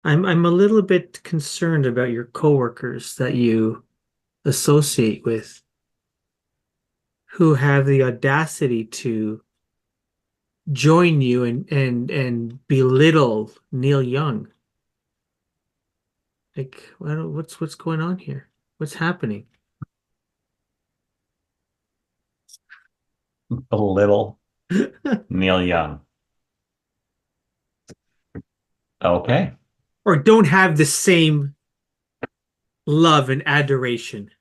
I'm a little bit concerned about your coworkers that you associate with who have the audacity to join you and belittle Neil Young. Like, what's going on here? What's happening? A little Neil Young. Okay. Or don't have the same love and adoration that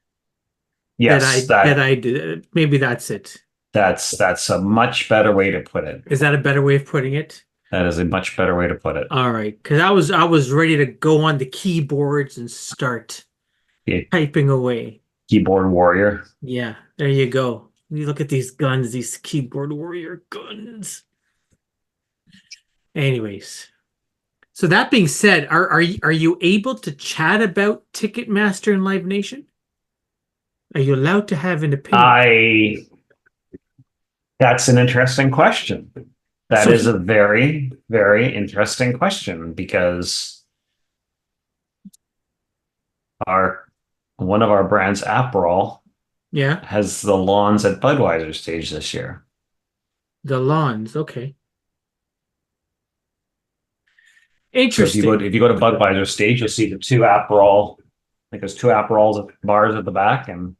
Yes, I do. Maybe that's it. that's a much better way to put it. Is that a better way of putting it? That is a much better way to put it. All right, because I was ready to go on the keyboards and start The typing away. keyboard warrior. Yeah, there you go. You look at these guns, these keyboard warrior guns. Anyways, so that being said, are you able to chat about Ticketmaster and Live Nation? Are you allowed to have an opinion? I That's an interesting question. That So is a very, very interesting question because our one of our brands, Aperol, yeah, has the lawns at Budweiser stage this year. the lawns. Okay, So interesting. if you go to Budweiser stage, you'll see the two Aperol, like there's two Aperols at bars at the back and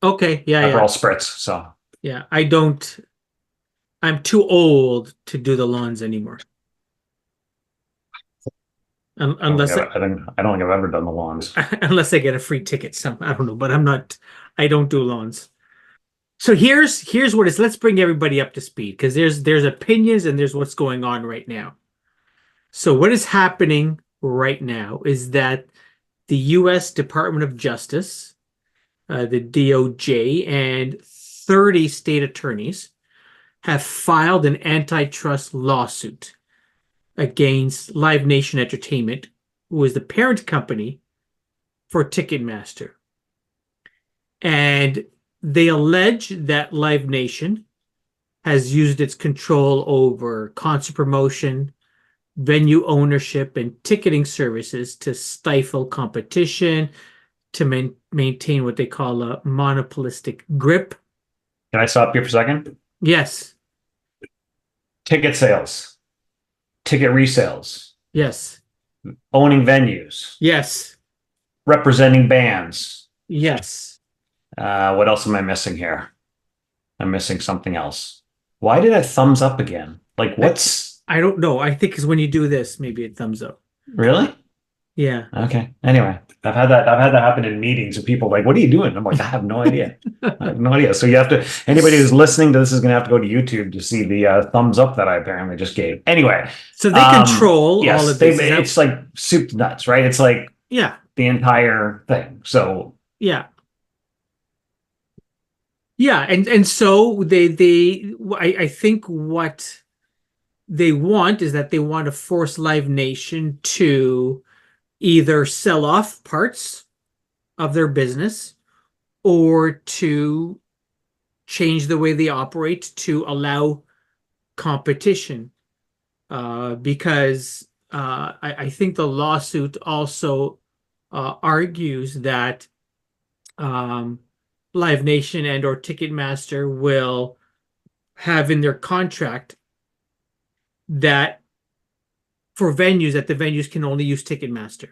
Okay, yeah, yeah, Aperol spritz. So yeah. I don't. I'm too old to do the lawns anymore. Unless I don't think I've ever done the lawns. unless I get a free ticket. Some I don't know, but I'm not. I don't do lawns. So here's what it is. Let's bring everybody up to speed because there's opinions and there's what's going on right now. So what is happening right now is that the U.S. Department of Justice, the DOJ, and 30 state attorneys have filed an antitrust lawsuit against Live Nation Entertainment, who is the parent company for Ticketmaster. And they allege that Live Nation has used its control over concert promotion, venue ownership, and ticketing services to stifle competition, to maintain what they call a monopolistic grip. Can I stop you for a second? Yes, Ticket sales, ticket resales, yes, owning venues, yes, representing bands. yes. What else am I missing here? I'm missing something else. Why did I thumbs up again? Like, I, what's I don't know. I think is when you do this, maybe it thumbs up. really? Yeah. Okay. Anyway, I've had that happen in meetings with people like, what are you doing? I'm like, I have no idea. I have no idea. So you have to, anybody who's listening to this is going to have to go to YouTube to see the thumbs up that I apparently just gave. Anyway, So they control all yes, of this. Is that it's like soup to nuts, right? It's like yeah, the entire thing. So yeah. Yeah, and so I think what they want is that they want to force Live Nation to either sell off parts of their business or to change the way they operate to allow competition. Because I think the lawsuit also argues that um, Live Nation and or Ticketmaster will have in their contract that for venues that the venues can only use Ticketmaster,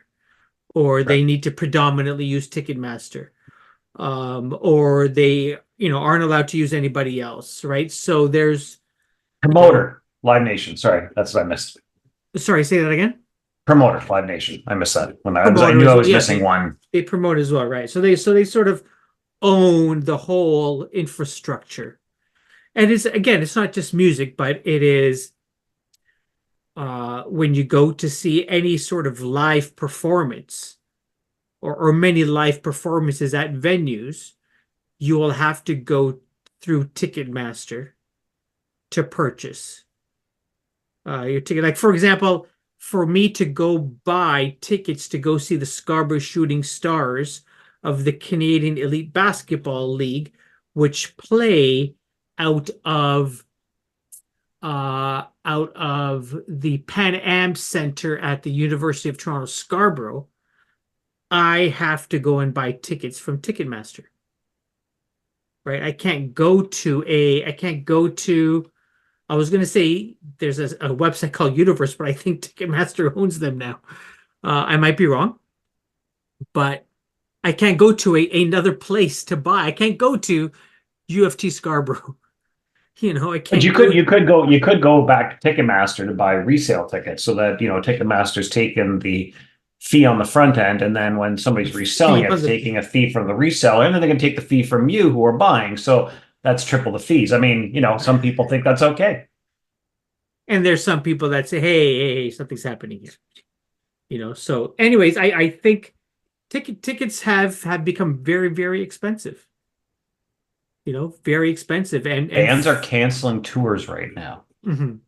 or right. they need to predominantly use Ticketmaster, or they aren't allowed to use anybody else, right? So there's Promoter, Live Nation. Sorry, that's what I missed. sorry, say that again. Promoter, Live Nation. I missed that when I Promoter knew I as well. was Yeah, missing one. they promote as well, right? So they sort of own the whole infrastructure. And it's again, it's not just music, but it is when you go to see any sort of live performance or many live performances at venues, you will have to go through Ticketmaster to purchase your ticket. Like, for example, for me to go buy tickets to go see the Scarborough Shooting Stars of the Canadian Elite Basketball League, which play out of out of the Pan Am Center at the University of Toronto Scarborough, I have to go and buy tickets from Ticketmaster. Right? I can't go to, I was going to say there's a website called Universe, but I think Ticketmaster owns them now. I might be wrong, but I can't go to another place to buy. I can't go to UFT Scarborough. I But can't go. you could go back to Ticketmaster to buy resale tickets so that Ticketmaster's taking the fee on the front end, and then when somebody's reselling Fee it, on it's the, taking a fee from the reseller, and then they can take the fee from you who are buying. So that's triple the fees. I mean, some people think that's okay. and there's some people that say, hey, something's happening here. So anyways, I think tickets have become very, very expensive. Very expensive, and Bands are canceling tours right now. Mhm.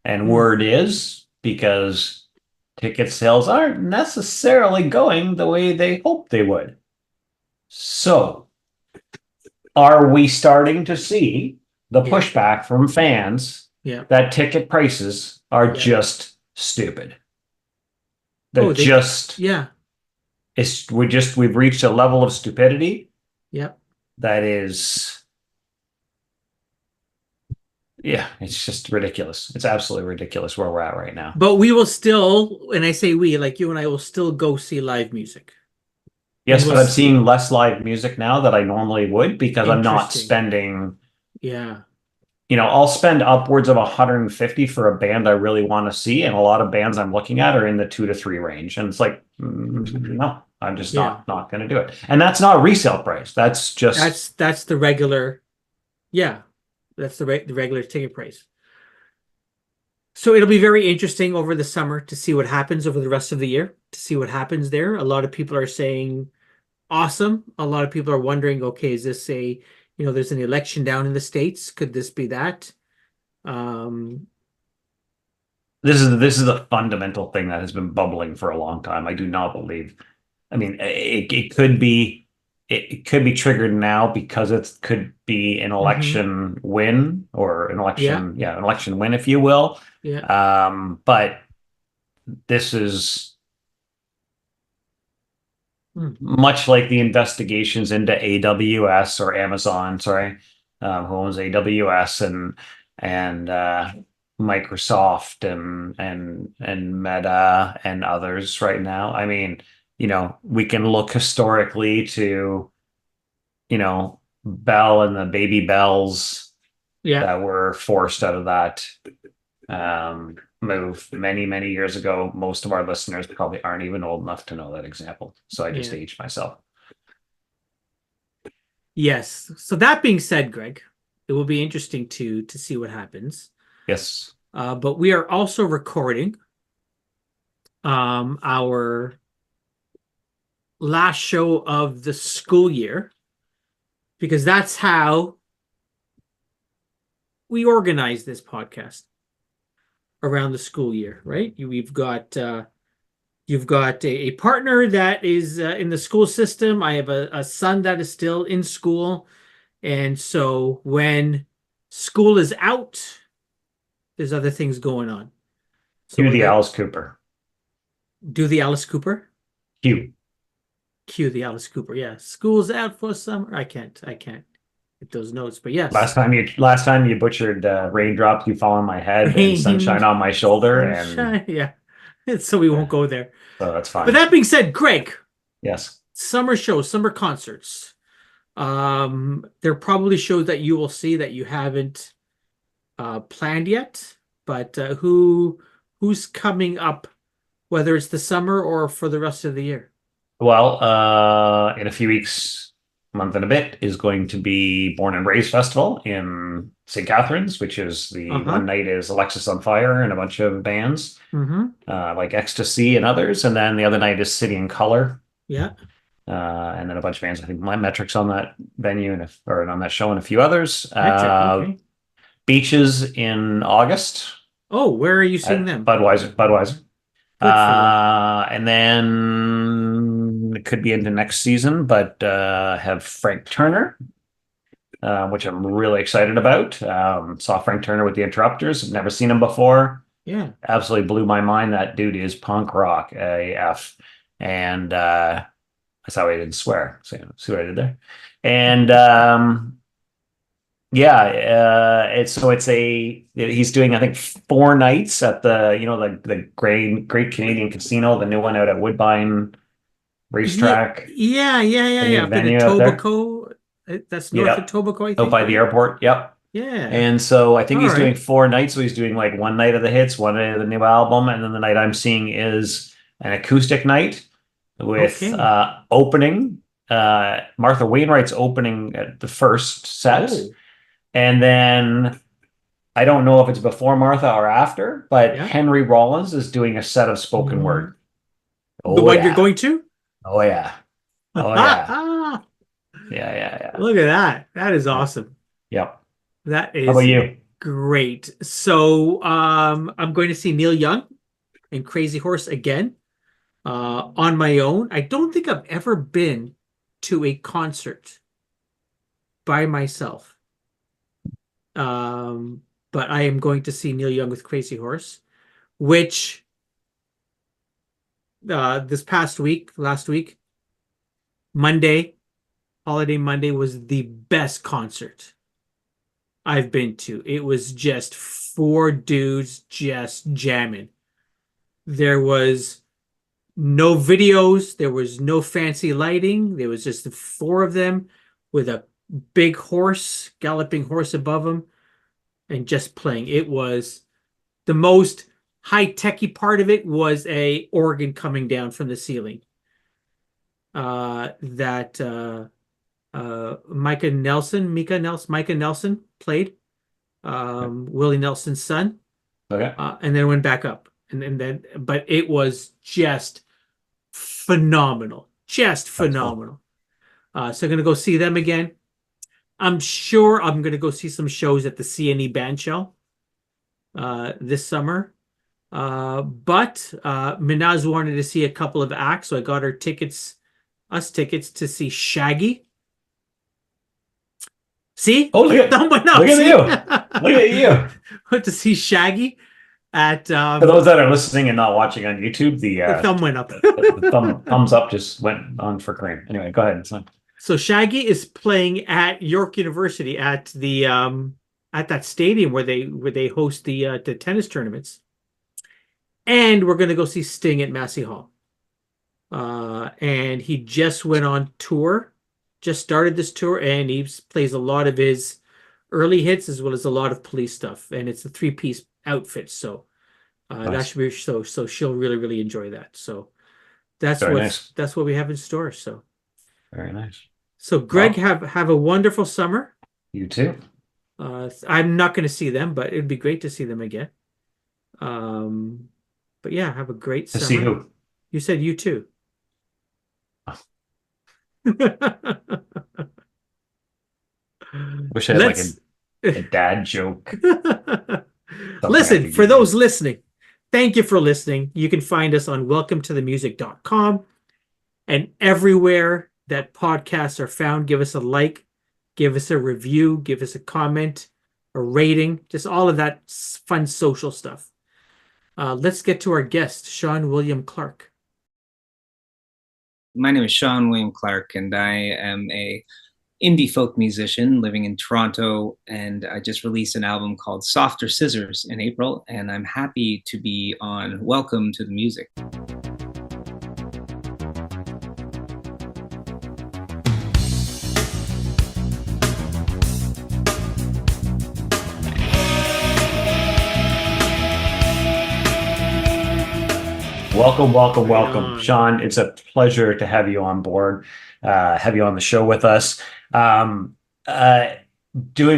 And Mm. word is because ticket sales aren't necessarily going the way they hoped they would. So, are we starting to see the Yeah, pushback from fans yeah, that ticket prices are yeah. just stupid? Oh, That just yeah, we've reached a level of stupidity yeah. that is, yeah, it's just ridiculous. It's absolutely ridiculous where we're at right now. But we will still, and I say we, like you and I will still go see live music. And Yes, we'll but I'm see. seeing less live music now that I normally would because I'm not Interesting. spending, Yeah, I'll spend upwards of 150 for a band I really want to see, and a lot of bands I'm looking at are in the 2 to 3 range. And it's like, no, I'm just yeah. not going to do it. And that's not resale price. That's just That's the regular. Yeah, that's the regular ticket price. So it'll be very interesting over the summer to see what happens over the rest of the year, to see what happens there. A lot of people are saying awesome. A lot of people are wondering, okay, is this there's an election down in the States. Could this be that? Um, this is a fundamental thing that has been bubbling for a long time. I do not believe. I mean, it could be triggered now because it could be an mhm. election win or Yeah, an election win, if you will. yeah. But this is Mm. much like the investigations into AWS or Amazon, sorry, who owns AWS and Microsoft and Meta and others right now. I mean, we can look historically to, Bell and the baby bells Yeah, that were forced out of that move many, many years ago. Most of our listeners probably aren't even old enough to know that example. So I just yeah. aged myself. Yes. So that being said, Greg, it will be interesting to see what happens. Yes. But we are also recording our last show of the school year because that's how we organize this podcast around the school year, right? You've got a partner that is in the school system. I have a son that is still in school, and so when school is out, there's other things going on. So Cue we're the gonna Alice Cooper. do the Alice Cooper. Cue. Cue the Alice Cooper. Yeah, school's out for summer. I can't hit those notes, but yes. Last time you butchered Raindrops You Fall on My Head and Rain, Sunshine on My Shoulder, and sunshine. Yeah. So we uh, won't go there. so that's But fine. that being said, Greg, Yes. summer shows, summer concerts. There are probably shows that you will see that you haven't planned yet, but who's coming up, whether it's the summer or for the rest of the year? Well, in a few weeks, month and a bit, is going to be Born and Raised Festival in St. Catharines, which is the one Uh-huh. night is Alexis on Fire and a bunch of bands Mm-hmm. like Ecstasy and others, and then the other night is City and Color, Yeah. and then a bunch of bands. I think My Metrics on that venue or on that show, and a few others. Metric. Okay. Beaches in August Oh, where are you seeing at them? Budweiser. Good for you. And then it could be into next season, but have Frank Turner which I'm really excited about. Saw Frank Turner with the Interrupters. I've never seen him before. Yeah. Absolutely blew my mind. That dude is punk rock AF. And that's how I didn't swear. So, see what I did there? And yeah, he's doing, I think, 4 nights at the Great Canadian Casino, the new one out at Woodbine Racetrack. Yeah. Up in Venue out there. Etobicoke. That's north of Yeah, Etobicoke, I out think, by the right? airport. Yep. Yeah. And so I think All he's doing right. 4 nights. So he's doing like one night of the hits, one night of the new album, and then the night I'm seeing is an acoustic night with Okay. opening. Martha Wainwright's opening at the first set, Oh, and then I don't know if it's before Martha or after, but yeah. Henry Rollins is doing a set of spoken word. The Oh one you're yeah. going to? Oh yeah. Oh yeah. Yeah. Look at that. That is Yeah. awesome. Yep. That How about is you? great. So I'm going to see Neil Young and Crazy Horse again on my own. I don't think I've ever been to a concert by myself. But I am going to see Neil Young with Crazy Horse, which last week, Monday, Holiday Monday was the best concert I've been to. It was just four dudes just jamming. There was no videos, there was no fancy lighting. There was just the four of them with a big horse, galloping horse above them, and just playing. It was the most high-techy part of it was a organ coming down from the ceiling. That Micah Nelson played, Willie Nelson's son, Okay. and then went back up, but it was just phenomenal, just That's cool. phenomenal. So I'm gonna go see them again. I'm sure I'm gonna go see some shows at the CNE Band Shell this summer. But Minaz wanted to see a couple of acts, so I got us tickets to see Shaggy. See? Oh, look Thumb went up. at See? you. Look at you. Went to see Shaggy at For those that are listening and not watching on YouTube, the thumb went up. the thumbs up just went on for Kareem. Anyway, go ahead. It's fine. So Shaggy is playing at York University at the at that stadium where they host the tennis tournaments. And we're gonna go see Sting at Massey Hall. And he just went on tour, just started this tour, and he plays a lot of his early hits as well as a lot of Police stuff. And it's a three-piece outfit, so that Nice. should be so she'll really enjoy that. So that's Very nice. that's what we have in store. So Very nice. Greg, Well, have a wonderful summer. you too. I'm not going to see them, but it'd be great to see them again. But yeah, have a great To see summer. who? You said you too. Wish I had like Let's a dad joke. Something I listen, could for give those you. listening, thank you for listening. You can find us on welcometothemusic.com and everywhere that podcasts are found. Give us a like, give us a review, give us a comment, a rating, just all of that fun social stuff. Let's get to our guest, Shawn William Clarke. My name is Shawn William Clarke, and I am a indie folk musician living in Toronto, and I just released an album called Softer Scissors in April, and I'm happy to be on Welcome to the Music. Welcome, Shawn. It's a pleasure to have you on board, have you on the show with us. Doing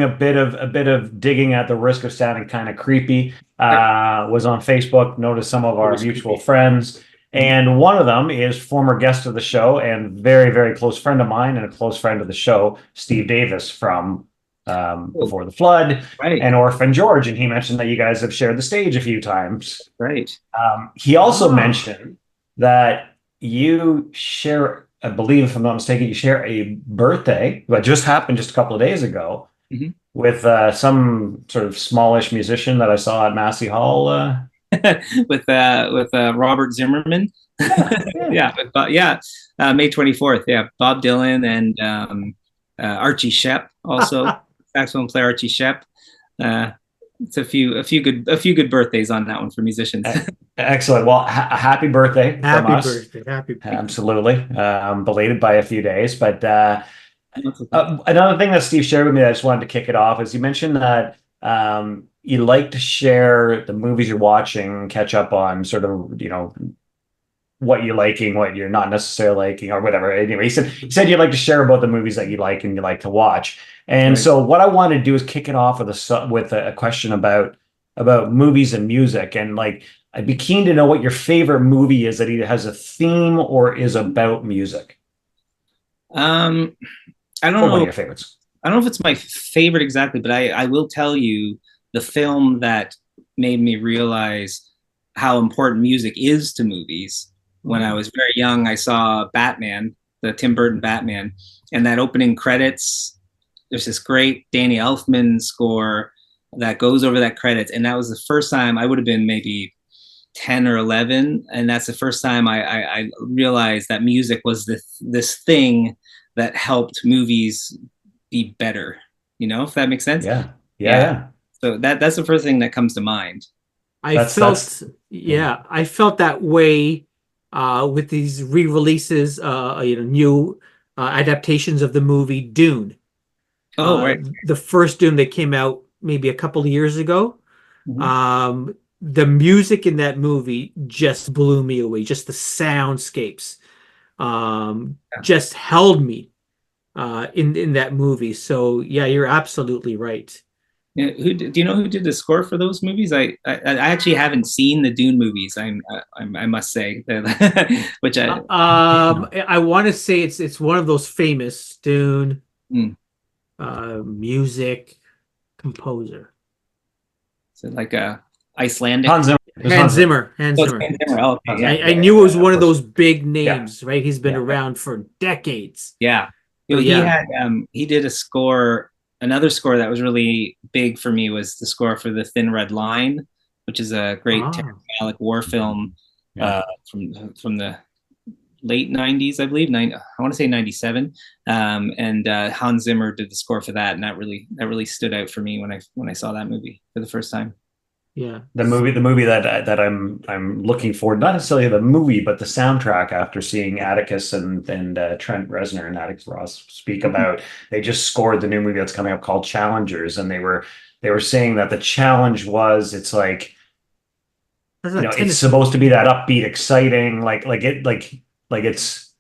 a bit of digging at the risk of sounding kind of creepy. Was on Facebook, noticed some of our mutual friends, and one of them is former guest of the show and very close friend of mine and a close friend of the show, Steve Davis from Before the Flood and Orphan George, and he mentioned that you guys have shared the stage a few times. Right. He also mentioned that you share I believe, if I'm not mistaken, you share a birthday that just happened just a couple of days ago Mhm. with some sort of smallish musician that I saw at Massey Hall. With Robert Zimmerman. Yeah, yeah. Yeah, May 24th. Yeah, Bob Dylan and Archie Shepp also, saxophone player Archie Shepp. Uh, it's a few good birthdays on that one for musicians. Excellent. Well, happy birthday from Happy us. birthday. Happy birthday. Absolutely. Belated by a few days. But That's okay. another thing that Steve shared with me that I just wanted to kick it off is you mentioned that you like to share the movies you're watching, catch up on sort of, what you're liking, what you're not necessarily liking, or whatever. Anyway, he said you'd like to share about the movies that you like and you like to watch. And Right. so what I want to do is kick it off with a question about movies and music. And like, I'd be keen to know what your favorite movie is that either has a theme or is about music, Um, I don't or one of know. your favorites. I don't know if it's my favorite exactly, but I will tell you the film that made me realize how important music is to movies. When I was very young, I saw Batman, the Tim Burton Batman, and that opening credits, there's this great Danny Elfman score that goes over that credits. And that was the first time I would have been maybe 10 or 11. And that's the first time I realized that music was this thing that helped movies be better, if that makes sense. Yeah. Yeah. Yeah. Yeah. So that's the first thing that comes to mind. I That's felt, yeah. yeah, I felt that way with these re-releases, new adaptations of the movie Dune. Oh, right. The first Dune that came out maybe a couple of years ago. Mhm. The music in that movie just blew me away. Just the soundscapes, Yeah. just held me in that movie. So yeah, you're absolutely right. Yeah, do you know who did the score for those movies? I actually haven't seen the Dune movies. I must say, which I want to say it's one of those famous Dune mm, music composer. is it like a Icelandic? Hans Zimmer. It was Hans Hans Zimmer. Zimmer. Hans Oh, it's Zimmer. Hans Zimmer. Oh, okay, Hans yeah, Zimmer. I Yeah, knew it was of one of course. those big Yeah. names, right? He's been Yeah. around for decades. yeah. So He yeah. had he did a score. Another score that was really big for me was the score for The Thin Red Line, which is a great Ah. Terrence Malick war film Yeah. from the late 90s, I believe. I want to say 97. And Hans Zimmer did the score for that, and that really stood out for me when I saw that movie for the first time. Yeah. The movie that I'm looking for, not necessarily the movie, but the soundtrack. After seeing Atticus and Trent Reznor and Atticus Ross speak about, they just scored the new movie that's coming up called Challengers, and they were saying that the challenge was, it's like, That's a it's tennis. supposed to be that upbeat, exciting, like it's,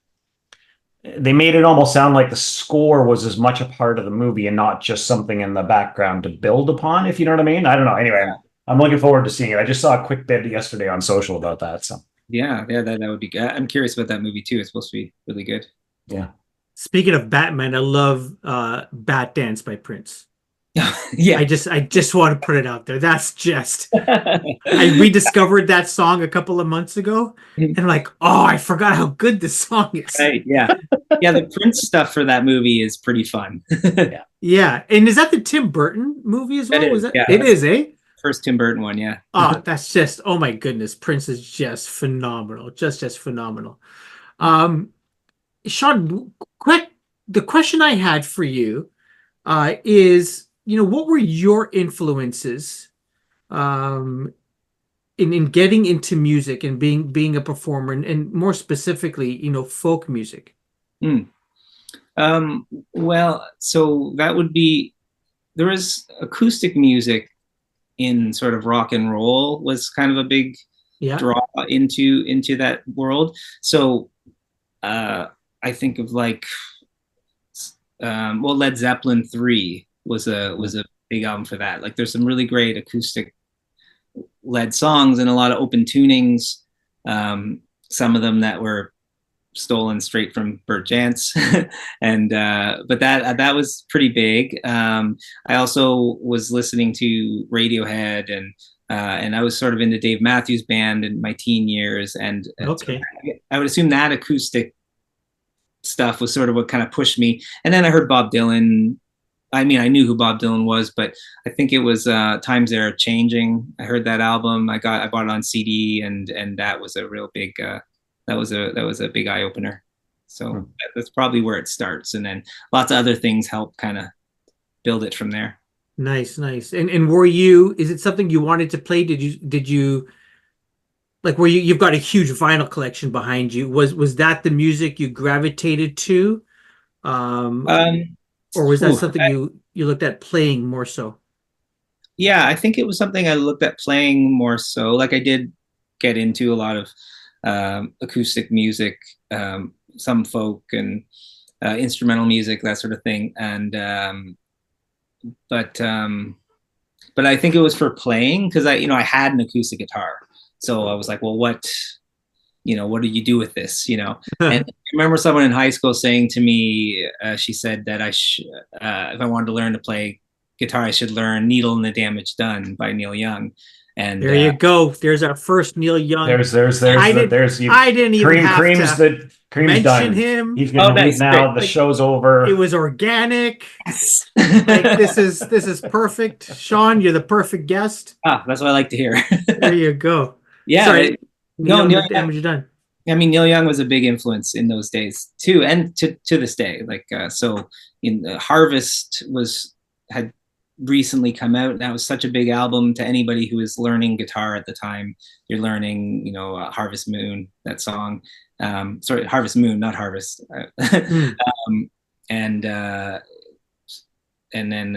they made it almost sound like the score was as much a part of the movie and not just something in the background to build upon, if you know what I mean. I don't know. Anyway, I'm looking forward to seeing it. I just saw a quick bit yesterday on social about that. So Yeah, that would be good. I'm curious about that movie too. It's supposed to be really good. yeah. Speaking of Batman, I love Bat Dance by Prince. Yeah. I just want to put it out there. That's just I rediscovered that song a couple of months ago and like, oh, I forgot how good this song is. Right. Yeah. Yeah. The Prince stuff for that movie is pretty fun. Yeah. Yeah. And is that the Tim Burton movie as well? That is, Was that yeah. it is, eh? First Tim Burton one. Yeah. Oh, that's just, oh my goodness. Prince is just phenomenal. Just phenomenal. Shawn, quick, the question I had for you is, what were your influences um, in getting into music and being a performer, and more specifically, folk music? Mm. Well, so that would be, there was acoustic music in sort of rock and roll was kind of a big Yeah. draw into that world. So I think of like Led Zeppelin 3 was a big album for that. Like there's some really great acoustic led songs and a lot of open tunings. Some of them that were stolen straight from Bert Jantz, and but that was pretty big. I also was listening to Radiohead, and I was sort of into Dave Matthews Band in my teen years, and Okay. I would assume that acoustic stuff was sort of what kind of pushed me. And then I heard Bob Dylan. I mean, I knew who Bob Dylan was, but I think it was Times Are Changing. I heard that album. I bought it on CD, and that was a real big that was a big eye opener. So that's probably where it starts, and then lots of other things help kind of build it from there. Nice, nice. And were you, is it something you wanted to play? Did you like, were you've got a huge vinyl collection behind you. Was that the music you gravitated to? Um, Or was that ooh, something you looked at playing more so? yeah, I think it was something I looked at playing more so. Like I did get into a lot of acoustic music, some folk and instrumental music, that sort of thing. And but but I think it was for playing because I had an acoustic guitar, so I was like, well, what do you do with this? And I remember someone in high school saying to me, she said that if I wanted to learn to play guitar, I should learn "Needle and the Damage Done" by Neil Young. And There you go. There's our first Neil Young. There's you. I didn't even have Cream's mention done. him. He's gonna leave nice, now. great. The show's over. It was organic. Yes. Like this is perfect. Shawn, you're the perfect guest. That's what I like to hear. There you go. Yeah. Sorry. No, Neil Damage Done. I mean, Neil Young was a big influence in those days too, and to this day. Like, so in Harvest had recently come out. That was such a big album to anybody who was learning guitar at the time. You're learning, Harvest Moon, that song. Sorry, Harvest Moon, not Harvest. And then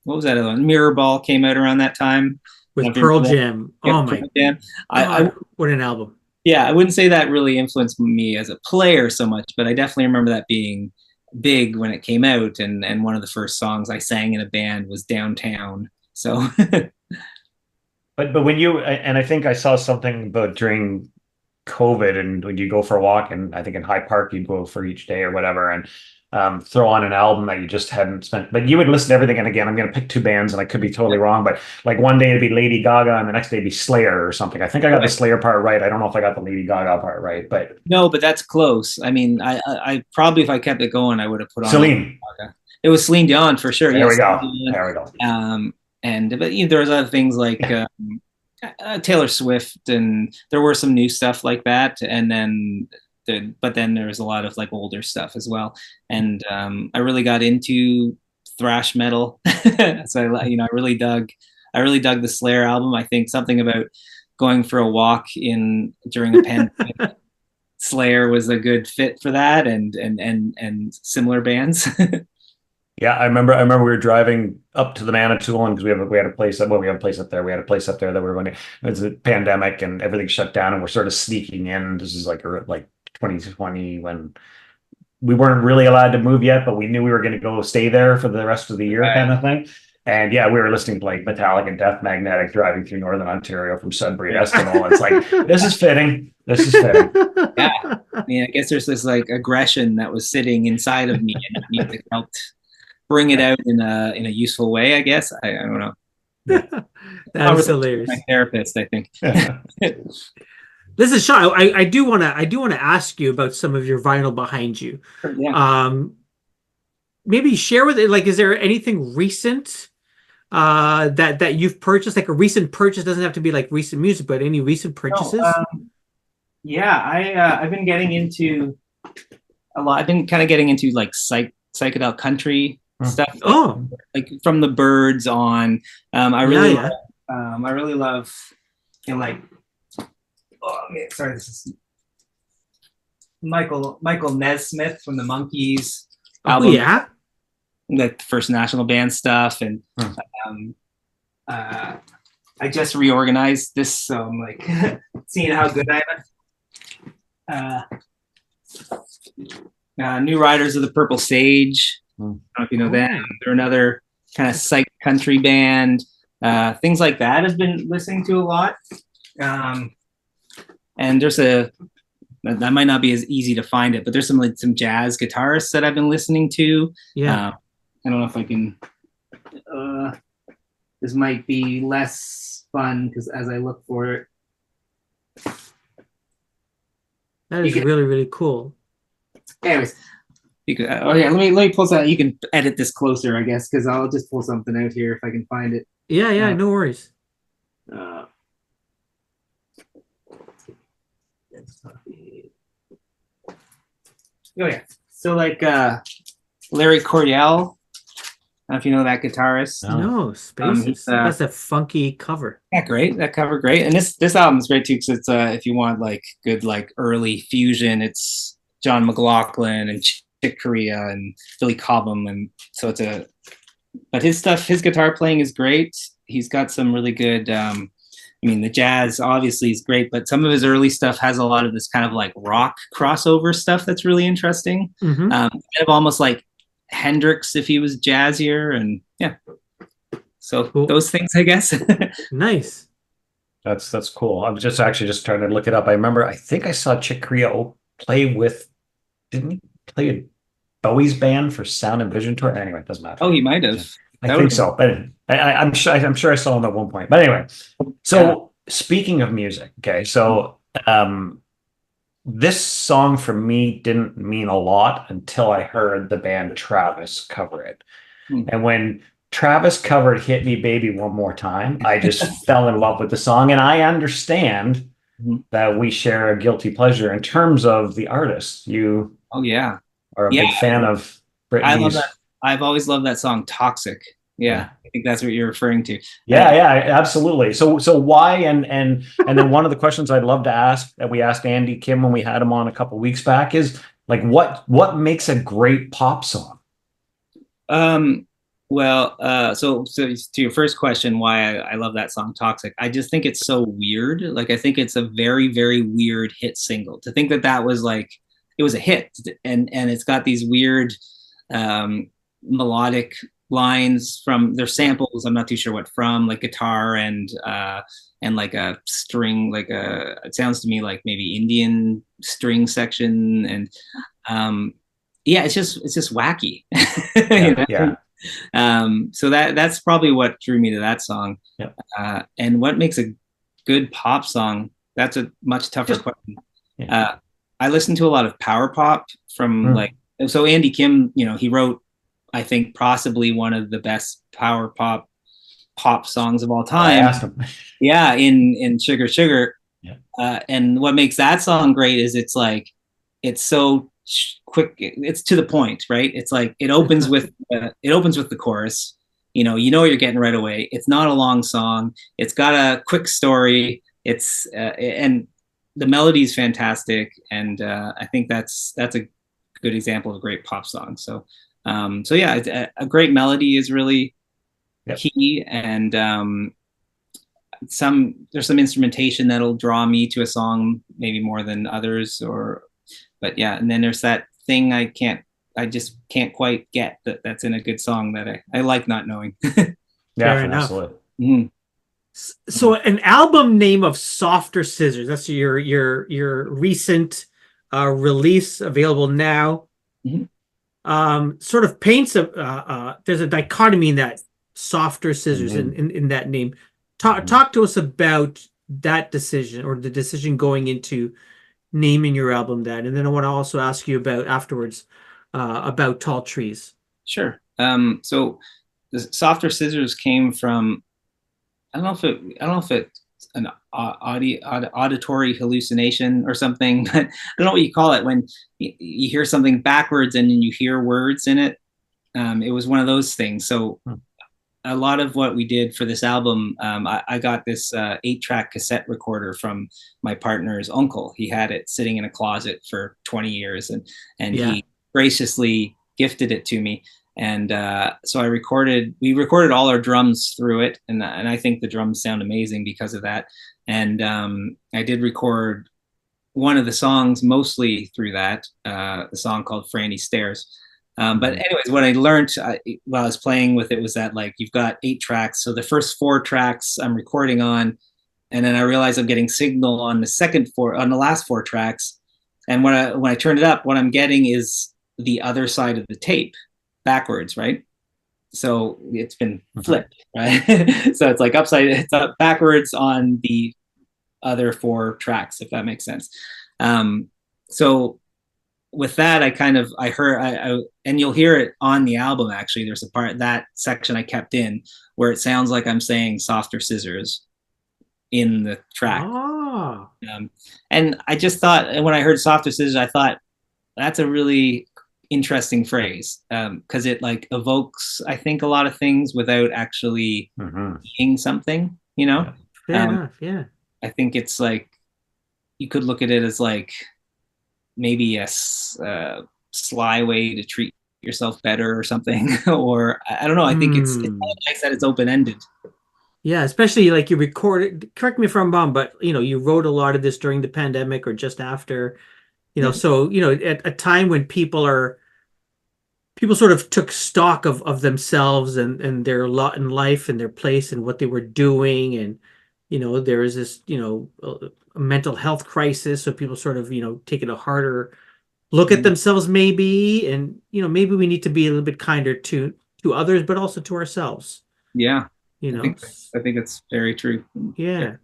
what was that other one? Mirror Ball came out around that time with Pearl Jam. Yeah, oh my Jam. what an album. Yeah, I wouldn't say that really influenced me as a player so much, but I definitely remember that being big when it came out. And one of the first songs I sang in a band was Downtown. So but when I think I saw something about during COVID, and when you go for a walk, and I think in Hyde Park you'd go for each day or whatever, and throw on an album that you just hadn't spent, but you would listen to everything. And again, I'm going to pick two bands, and I could be totally wrong, but like one day it'd be Lady Gaga, and the next day it'd be Slayer or something. I think I got the Slayer part right. I don't know if I got the Lady Gaga part right, but no, but that's close. I mean, I probably, if I kept it going, I would have put on Celine. It was Celine Dion for sure. There yes, we go. There we go. But there was other things like Taylor Swift, and there were some new stuff like that, and then but then there was a lot of like older stuff as well. And I really got into thrash metal. So I really dug the Slayer album. I think something about going for a walk during a pandemic, Slayer was a good fit for that, and similar bands. Yeah, I remember we were driving up to the Manitoulin because we had a place. Well, we have a place up there. We had a place up there that we were going to. It was a pandemic and everything shut down, and we're sort of sneaking in. This is like 2020, when we weren't really allowed to move yet, but we knew we were going to go stay there for the rest of the year, kind of thing. And yeah, we were listening to like Metallica and Death Magnetic driving through Northern Ontario from Sudbury to Espanol. It's like, this is fitting. This is fitting. Yeah, I mean, I guess there's this like aggression that was sitting inside of me, and the music helped bring it out in a useful way, I guess. I don't know. That was hilarious. My therapist, I think. Listen, Shawn, I do want to ask you about some of your vinyl behind you. Yeah. Maybe share with it. Like, is there anything recent that you've purchased? Like a recent purchase doesn't have to be like recent music, but any recent purchases? Yeah, I've been getting into a lot. I've been kind of getting into like psychedelic country stuff. Like from the Byrds on. I really love like. Oh, okay, sorry, this is Michael Nesmith from the Monkees album. Yeah, like the first National Band stuff, and I just reorganized this, so I'm like seeing how good I am. New Riders of the Purple Sage. I don't know if you know them. They're another kind of psych country band. Things like that I've been listening to a lot. And there's that might not be as easy to find it, but there's some jazz guitarists that I've been listening to. Yeah. I don't know if I can. This might be less fun because as I look for it, that is really, really cool. Anyways, you could, oh yeah, let me pull something. You can edit this closer, I guess, because I'll just pull something out here if I can find it. Yeah, no worries. Oh yeah. So like Larry Cordial, I don't know if you know that guitarist. No, Spaces. That's a funky cover. Yeah, great. That cover great. And this album is great too, because it's if you want like good like early fusion, it's John McLaughlin and Chick Corea and Billy Cobham, and so but his guitar playing is great. He's got some really good I mean, the jazz obviously is great, but some of his early stuff has a lot of this kind of like rock crossover stuff that's really interesting. Kind of almost like Hendrix if he was jazzier, and yeah. So cool. Those things, I guess. Nice. That's cool. I'm just trying to look it up. I think I saw Chick Corea play with, didn't he play a Bowie's band for Sound and Vision tour? Anyway, it doesn't matter. Oh, he might have. I think so, but I'm sure I saw him at one point. But anyway, so speaking of music, okay, so this song for me didn't mean a lot until I heard the band Travis cover it, and when Travis covered "Hit Me, Baby, One More Time," I just fell in love with the song, and I understand that we share a guilty pleasure in terms of the artist. You, are a big fan of Britney's. I love that. I've always loved that song, "Toxic." Yeah, I think that's what you're referring to. Yeah, absolutely. So why? And then one of the questions I'd love to ask that we asked Andy Kim when we had him on a couple of weeks back is like, what makes a great pop song? Well, so to your first question, why I love that song, "Toxic," I just think it's so weird. Like, I think it's a very, very weird hit single. To think that was like, it was a hit, and it's got these weird melodic lines from their samples. I'm not too sure what from, like guitar and like a string, like it sounds to me like maybe Indian string section, and it's just wacky. So that's probably what drew me to that song. And what makes a good pop song? That's a much tougher question. I listen to a lot of power pop from so Andy Kim, he wrote, I think, possibly one of the best power pop songs of all time. I asked him. In Sugar Sugar. And what makes that song great is it's like, it's so quick, it's to the point, right? It's like it opens with the chorus. You're getting right away. It's not a long song. It's got a quick story. It's and the melody is fantastic, and I think that's a good example of a great pop song. So a great melody is really key, and there's some instrumentation that'll draw me to a song maybe more than others, and then there's that thing I just can't quite get that's in a good song that I like not knowing. Fair enough. So an album name of Softer Scissors, that's your recent release available now. Sort of paints there's a dichotomy in that, Softer Scissors, in that name. Talk to us about that decision, or the decision going into naming your album that, and then I want to also ask you about afterwards about Tall Trees. Sure. So the Softer Scissors came from, I don't know if it's an auditory hallucination or something, but I don't know what you call it when you hear something backwards and then you hear words in it. It was one of those things. So a lot of what we did for this album, I got this 8-track cassette recorder from my partner's uncle. He had it sitting in a closet for 20 years, and he graciously gifted it to me. And so we recorded all our drums through it, and I think the drums sound amazing because of that. And I did record one of the songs mostly through that, the song called Franny Stairs. But anyways, what I learned while I was playing with it was that, like, you've got 8 tracks. So the first 4 tracks I'm recording on, and then I realized I'm getting signal on the last 4 tracks. And when I turned it up, what I'm getting is the other side of the tape backwards, right? So it's been flipped, right? So it's like it's up backwards on the other 4 tracks, if that makes sense. So with that, I heard, and you'll hear it on the album. Actually, there's a part, that section I kept in, where it sounds like I'm saying "softer scissors" in the track. Ah, And I just thought, and when I heard "softer scissors," I thought that's a really interesting phrase, because it like evokes, I think, a lot of things without actually being something. fair enough. Yeah. I think it's like, you could look at it as like maybe a sly way to treat yourself better or something. Or I don't know. I think it's nice that it's open ended. Yeah, especially like you recorded, correct me if I'm wrong, but you wrote a lot of this during the pandemic or just after, so at a time when people sort of took stock of themselves and their lot in life and their place and what they were doing. And there is this a mental health crisis, so people sort of taking a harder look at themselves maybe. And maybe we need to be a little bit kinder to others, but also to ourselves. Yeah, I think it's very true. Yeah.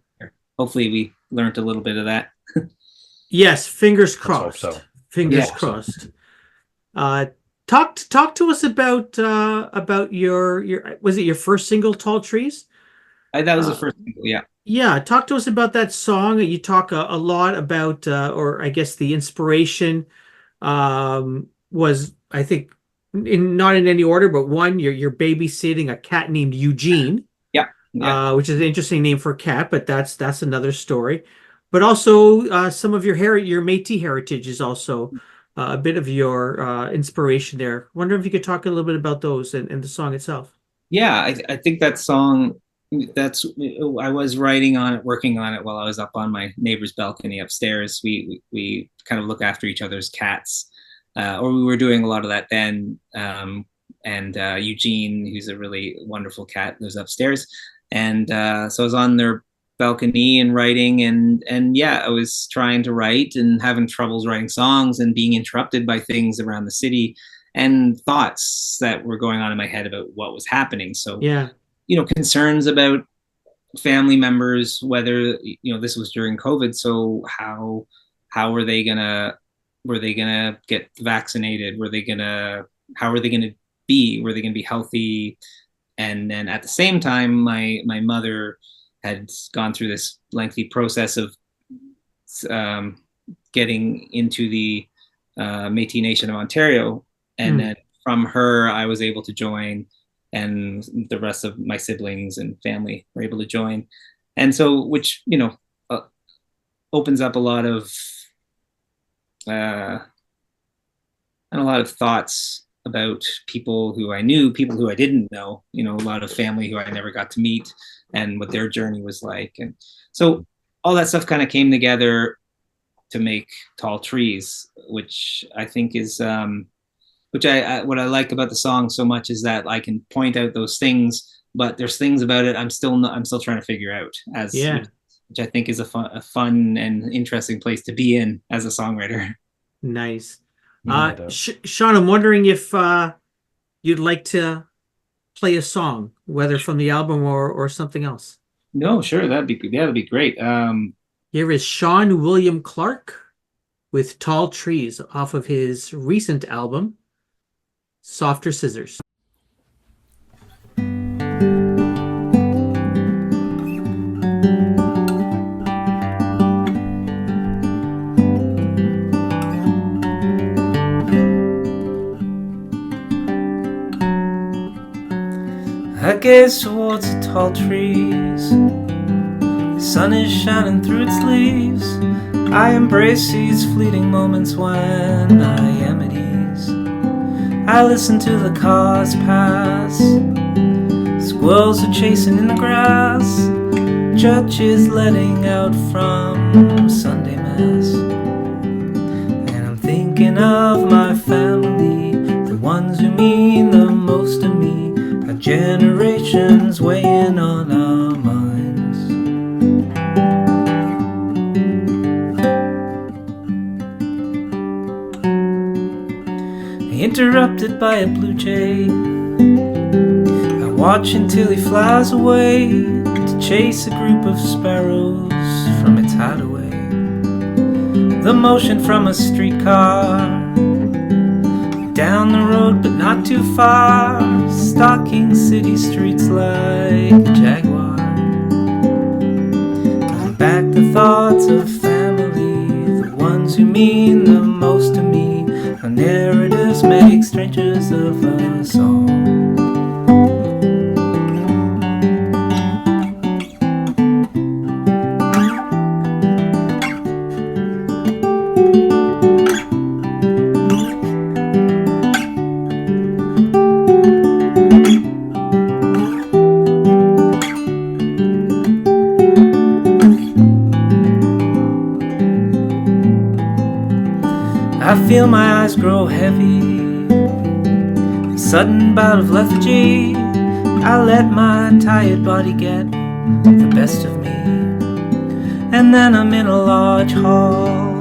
Hopefully we learned a little bit of that. Yes, fingers crossed. So. Fingers crossed. Talk to us about your was it your first single, Tall Trees? That was the first single, yeah. Yeah, talk to us about that song. You talk a lot about, or I guess the inspiration was, I think, not in any order, but one, you're babysitting a cat named Eugene. Yeah. Which is an interesting name for a cat, but that's another story. But also some of your Métis heritage is also a bit of your inspiration there. Wonder if you could talk a little bit about those and the song itself. Yeah, I think that song, I was working on it while I was up on my neighbor's balcony upstairs. We kind of look after each other's cats, or we were doing a lot of that then. And Eugene, who's a really wonderful cat, lives upstairs. And so I was on their balcony and writing, and yeah, I was trying to write and having troubles writing songs and being interrupted by things around the city and thoughts that were going on in my head about what was happening. So yeah, concerns about family members, whether this was during COVID, so how were they gonna get vaccinated? How are they gonna be? Were they gonna be healthy? And then at the same time, my mother had gone through this lengthy process of getting into the Métis Nation of Ontario, and then from her, I was able to join, and the rest of my siblings and family were able to join, and so which opens up a lot of thoughts about people who I knew, people who I didn't know, a lot of family who I never got to meet, and what their journey was like. And so all that stuff kind of came together to make Tall Trees, which I think is, what I like about the song so much is that I can point out those things, but there's things about it I'm still trying to figure out, which I think is a fun and interesting place to be in as a songwriter. Nice. Shawn, I'm wondering if you'd like to play a song, whether from the album or something else. No, sure, that'd be great. Here is Shawn William Clarke with Tall Trees off of his recent album, Softer Scissors. I gaze towards the tall trees. The sun is shining through its leaves. I embrace these fleeting moments when I am at ease. I listen to the cars pass. Squirrels are chasing in the grass. Church is letting out from Sunday Mass. And I'm thinking of my family, the ones who mean the most to me. Our generations weighing on our minds. Interrupted by a blue jay, I watch until he flies away to chase a group of sparrows from its hideaway. The motion from a streetcar down the road, but not too far, stalking city streets like a jaguar. Got back the thoughts of family, the ones who mean the most to me. How narratives make strangers of us all. I feel my eyes grow heavy, a sudden bout of lethargy. I let my tired body get the best of me. And then I'm in a large hall,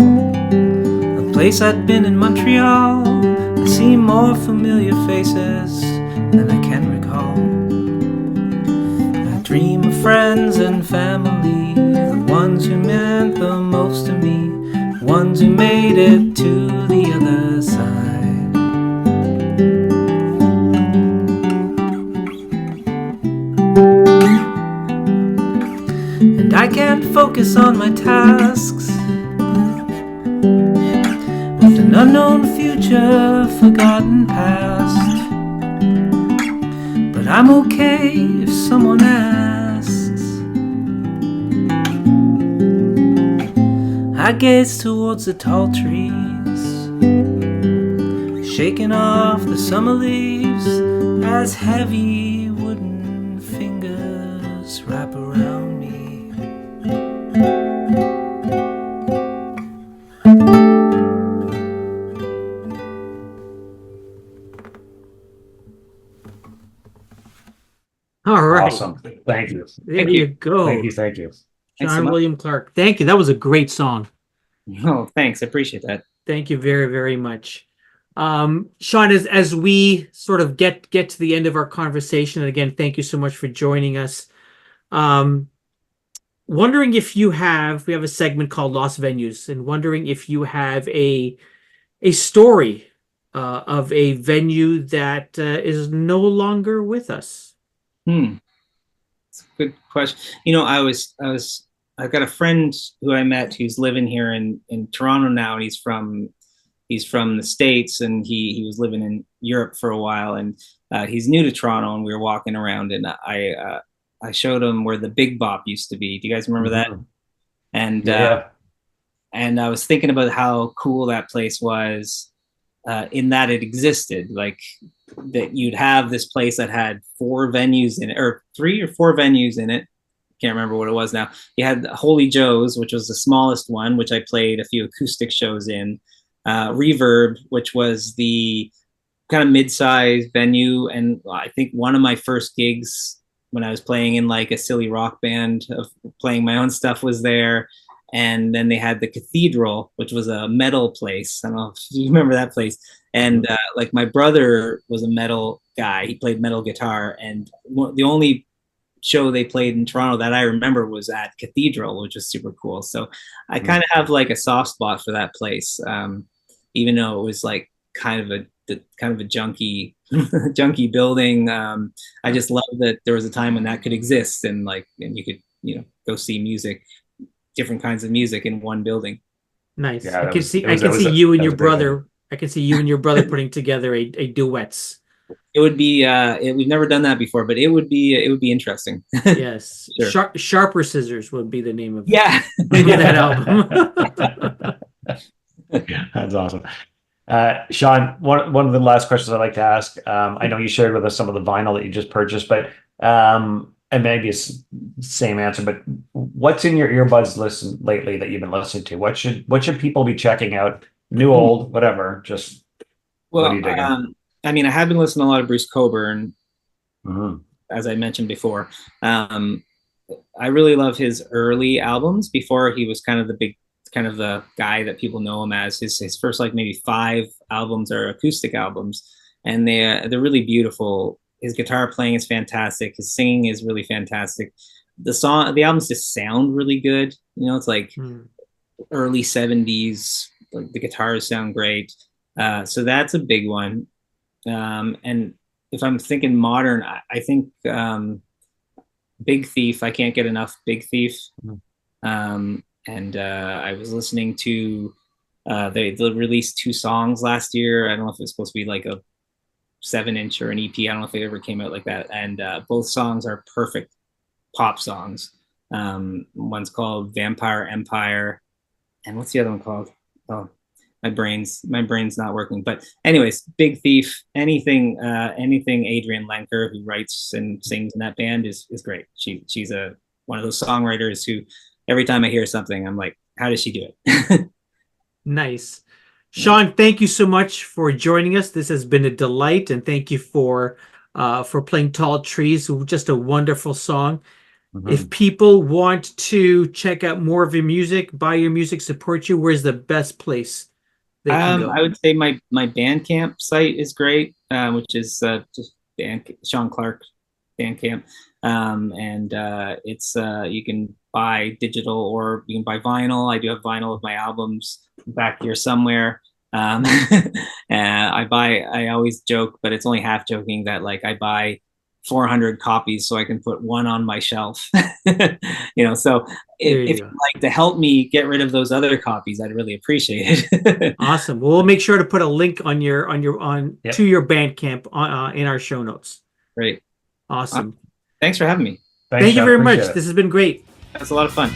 a place I'd been in Montreal. I see more familiar faces than I can recall. I dream of friends and family, the ones who meant the most to me, the ones who made it to the other side. And I can't focus on my tasks with an unknown future, forgotten past. But I'm okay if someone asks. I gaze towards the tall trees, shaking off the summer leaves as heavy wooden fingers wrap around me. All right. Awesome. Thank you. There Thank you you. go. Thank you. Thank you. Thanks so John much. William Clarke. Thank you. That was a great song. Oh, thanks. I appreciate that. Thank you very, very much. Shawn, as we sort of get to the end of our conversation, and again, thank you so much for joining us. Wondering if we have a segment called Lost Venues, and wondering if you have a story of a venue that is no longer with us. It's a good question. You know, I've got a friend who I met who's living here in Toronto now, and he's from the States, and he was living in Europe for a while, and he's new to Toronto, and we were walking around, and I showed him where the Big Bop used to be. Do you guys remember that? And Yeah. and I was thinking about how cool that place was, in that it existed, like that you'd have this place that had 4 venues in it, or 3 or 4 venues in it. Can't remember what it was now. You had Holy Joe's, which was the smallest one, which I played a few acoustic shows in. Reverb, which was the kind of mid-sized venue, and I think one of my first gigs when I was playing in like a silly rock band of playing my own stuff was there. And then they had the Cathedral, which was a metal place. I don't know if you remember that place. And like my brother was a metal guy. He played metal guitar. And the only show they played in Toronto that I remember was at Cathedral, which was super cool. So I kind of have like a soft spot for that place, even though it was like kind of a junky junky building. I just love that there was a time when that could exist, and you could go see music, different kinds of music in one building. Nice. Yeah, I can see you and your brother. I can see you and your brother putting together a duets. It would be we've never done that before, but it would be interesting. Yes. Sure. Sharper Scissors would be the name of Yeah. that album. That's awesome. Shawn, one of the last questions I'd like to ask, I know you shared with us some of the vinyl that you just purchased, but and maybe it's the same answer, but what's in your earbuds listen lately that you've been listening to? What should people be checking out? New, old, whatever. Just well, what are you digging? I mean, I have been listening to a lot of Bruce Cockburn, Mm-hmm. as I mentioned before. I really love his early albums before he was kind of the guy that people know him as. His first like maybe 5 albums are acoustic albums, and they're really beautiful. His guitar playing is fantastic. His singing is really fantastic. The albums just sound really good. It's like early 70s. Like the guitars sound great. So that's a big one. And if I'm thinking modern, I think Big Thief. I can't get enough Big Thief. And I was listening to they released 2 songs last year. I don't know if it's supposed to be like a 7-inch or an EP. I don't know if it ever came out like that. And both songs are perfect pop songs. One's called Vampire Empire, and what's the other one called? Oh, my brain's not working. But anyways, Big Thief. Anything Adrienne Lenker, who writes and sings in that band, is great. She's one of those songwriters who every time I hear something, I'm like, how does she do it? Nice. Shawn, thank you so much for joining us. This has been a delight, and thank you for playing Tall Trees, just a wonderful song. If people want to check out more of your music, buy your music, support you, where's the best place they can go? I would say my Bandcamp site is great, which is just Shawn Clarke Bandcamp. And it's you can buy digital or you can buy vinyl. I do have vinyl of my albums back here somewhere. I always joke, but it's only half joking, that like I buy 400 copies so I can put one on my shelf. So if you'd like to help me get rid of those other copies, I'd really appreciate it. Awesome. Well, we'll make sure to put a link to your Bandcamp in our show notes. Great. Awesome. Thanks for having me. Thank you very much. This has been great. That's a lot of fun.